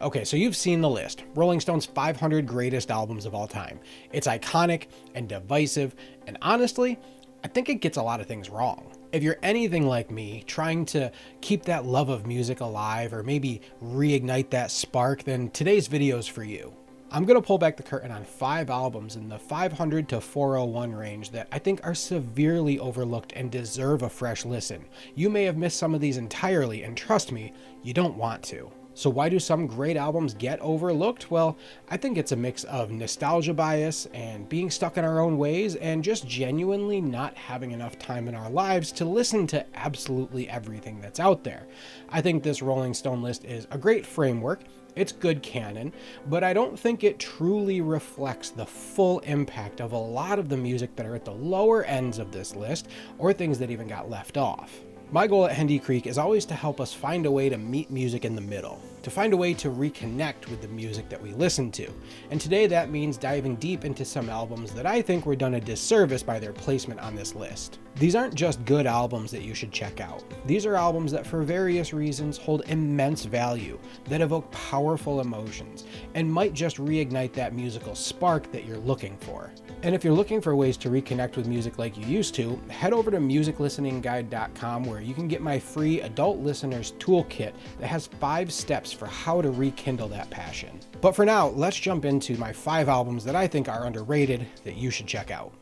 Okay, so you've seen the list. Rolling Stone's 500 greatest albums of all time. It's iconic and divisive, and honestly, I think it gets a lot of things wrong. If you're anything like me, trying to keep that love of music alive or maybe reignite that spark, then today's video is for you. I'm going to pull back the curtain on 5 albums in the 500 to 401 range that I think are severely overlooked and deserve a fresh listen. You may have missed some of these entirely, and trust me, you don't want to. So why do some great albums get overlooked? Well, I think it's a mix of nostalgia bias and being stuck in our own ways and just genuinely not having enough time in our lives to listen to absolutely everything that's out there. I think this Rolling Stone list is a great framework. It's good canon, but I don't think it truly reflects the full impact of a lot of the music that are at the lower ends of this list or things that even got left off. My goal at Hendy Creek is always to help us find a way to meet music in the middle, to find a way to reconnect with the music that we listen to. And today that means diving deep into some albums that I think were done a disservice by their placement on this list. These aren't just good albums that you should check out. These are albums that for various reasons hold immense value, that evoke powerful emotions, and might just reignite that musical spark that you're looking for. And if you're looking for ways to reconnect with music like you used to, head over to musiclisteningguide.com where you can get my free adult listeners toolkit that has 5 steps for how to rekindle that passion. But for now, let's jump into my 5 albums that I think are underrated that you should check out.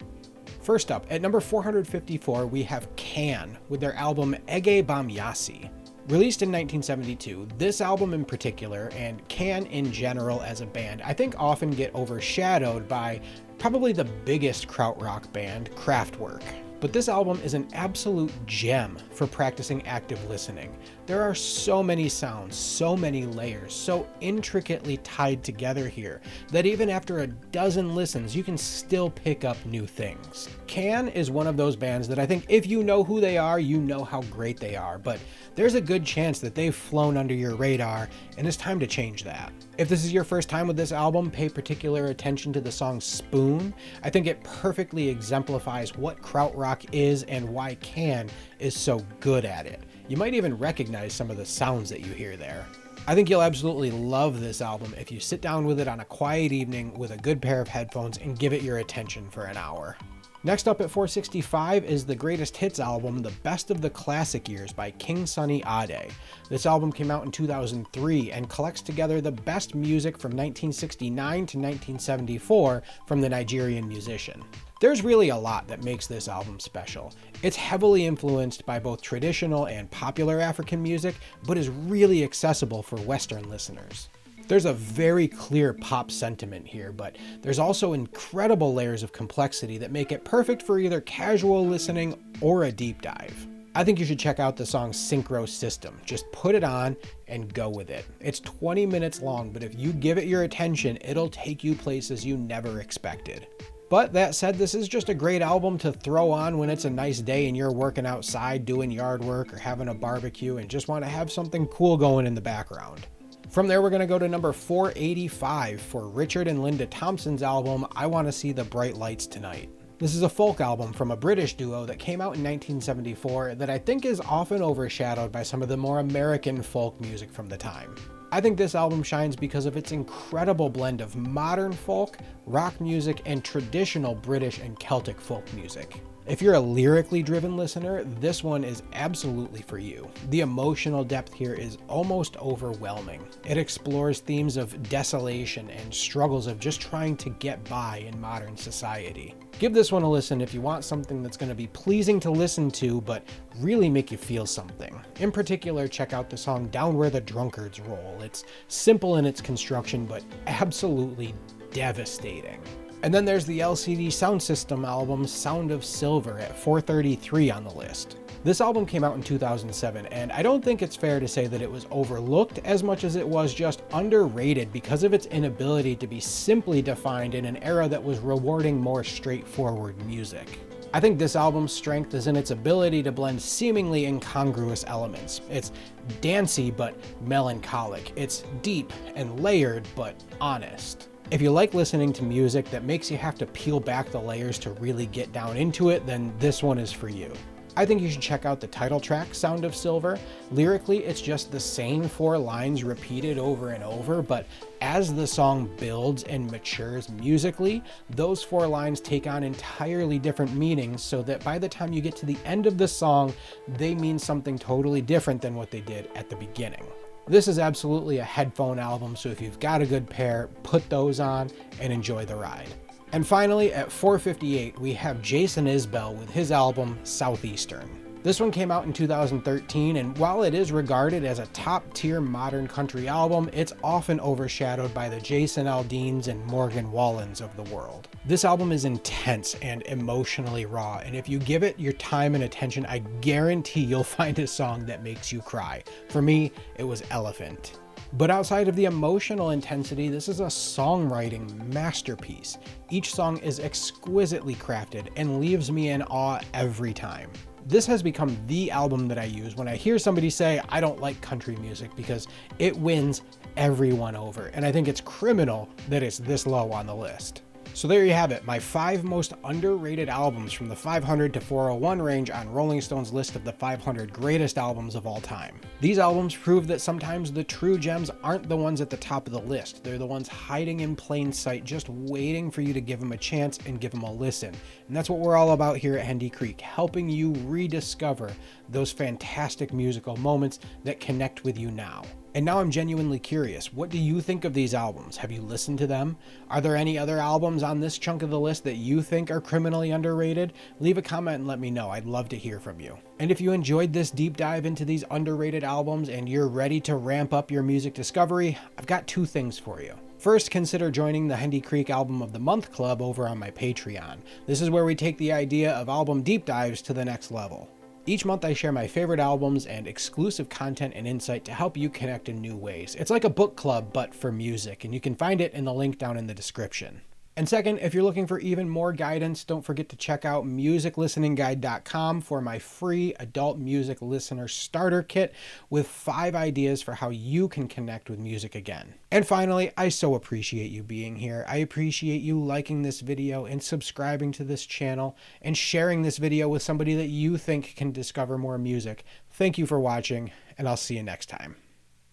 First up, at number 454, we have Can with their album Ege Bamyasi. Released in 1972, this album in particular, and Can in general as a band, I think often get overshadowed by probably the biggest krautrock band, Kraftwerk. But this album is an absolute gem for practicing active listening. There are so many sounds, so many layers, so intricately tied together here that even after a dozen listens, you can still pick up new things. Can is one of those bands that I think if you know who they are, you know how great they are, but there's a good chance that they've flown under your radar and it's time to change that. If this is your first time with this album, pay particular attention to the song Spoon. I think it perfectly exemplifies what krautrock is and why Can is so good at it. You might even recognize some of the sounds that you hear there. I think you'll absolutely love this album if you sit down with it on a quiet evening with a good pair of headphones and give it your attention for an hour. Next up at 465 is the greatest hits album, The Best of the Classic Years by King Sunny Ade. This album came out in 2003 and collects together the best music from 1969 to 1974 from the Nigerian musician. There's really a lot that makes this album special. It's heavily influenced by both traditional and popular African music, but is really accessible for Western listeners. There's a very clear pop sentiment here, but there's also incredible layers of complexity that make it perfect for either casual listening or a deep dive. I think you should check out the song Synchro System. Just put it on and go with it. It's 20 minutes long, but if you give it your attention, it'll take you places you never expected. But that said, this is just a great album to throw on when it's a nice day and you're working outside, doing yard work, or having a barbecue and just want to have something cool going in the background. From there, we're going to go to number 485 for Richard and Linda Thompson's album, I Want to See the Bright Lights Tonight. This is a folk album from a British duo that came out in 1974 that I think is often overshadowed by some of the more American folk music from the time. I think this album shines because of its incredible blend of modern folk, rock music, and traditional British and Celtic folk music. If you're a lyrically driven listener, this one is absolutely for you. The emotional depth here is almost overwhelming. It explores themes of desolation and struggles of just trying to get by in modern society. Give this one a listen if you want something that's going to be pleasing to listen to, but really make you feel something. In particular, check out the song Down Where the Drunkards Roll. It's simple in its construction, but absolutely devastating. And then there's the LCD Soundsystem album Sound of Silver at 433 on the list. This album came out in 2007, and I don't think it's fair to say that it was overlooked as much as it was just underrated because of its inability to be simply defined in an era that was rewarding more straightforward music. I think this album's strength is in its ability to blend seemingly incongruous elements. It's dancey but melancholic. It's deep and layered but honest. If you like listening to music that makes you have to peel back the layers to really get down into it, then this one is for you. I think you should check out the title track, Sound of Silver. Lyrically, it's just the same 4 lines repeated over and over, but as the song builds and matures musically, those 4 lines take on entirely different meanings, so that by the time you get to the end of the song, they mean something totally different than what they did at the beginning. This is absolutely a headphone album, so if you've got a good pair, put those on and enjoy the ride. And finally, at 458, we have Jason Isbell with his album Southeastern. This one came out in 2013, and while it is regarded as a top-tier modern country album, it's often overshadowed by the Jason Aldeans and Morgan Wallens of the world. This album is intense and emotionally raw, and if you give it your time and attention, I guarantee you'll find a song that makes you cry. For me, it was Elephant. But outside of the emotional intensity, this is a songwriting masterpiece. Each song is exquisitely crafted and leaves me in awe every time. This has become the album that I use when I hear somebody say, I don't like country music, because it wins everyone over. And I think it's criminal that it's this low on the list. So there you have it, my 5 most underrated albums from the 500 to 401 range on Rolling Stone's list of the 500 greatest albums of all time. These albums prove that sometimes the true gems aren't the ones at the top of the list. They're the ones hiding in plain sight, just waiting for you to give them a chance and give them a listen. And that's what we're all about here at Hendy Creek, helping you rediscover those fantastic musical moments that connect with you now. And now I'm genuinely curious, what do you think of these albums? Have you listened to them? Are there any other albums on this chunk of the list that you think are criminally underrated? Leave a comment and let me know. I'd love to hear from you. And if you enjoyed this deep dive into these underrated albums and you're ready to ramp up your music discovery, I've got 2 things for you. First, consider joining the Hendy Creek Album of the Month Club over on my Patreon. This is where we take the idea of album deep dives to the next level. Each month I share my favorite albums and exclusive content and insight to help you connect in new ways. It's like a book club, but for music, and you can find it in the link down in the description. And second, if you're looking for even more guidance, don't forget to check out musiclisteningguide.com for my free adult music listener starter kit with 5 ideas for how you can connect with music again. And finally, I so appreciate you being here. I appreciate you liking this video and subscribing to this channel and sharing this video with somebody that you think can discover more music. Thank you for watching, and I'll see you next time.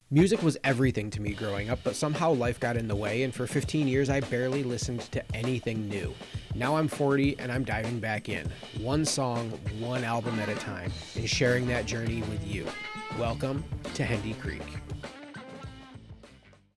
Music was everything to me growing up, but somehow life got in the way, and for 15 years I barely listened to anything new. Now I'm 40 and I'm diving back in, 1 song, 1 album at a time, and sharing that journey with you. Welcome to Hendy Creek.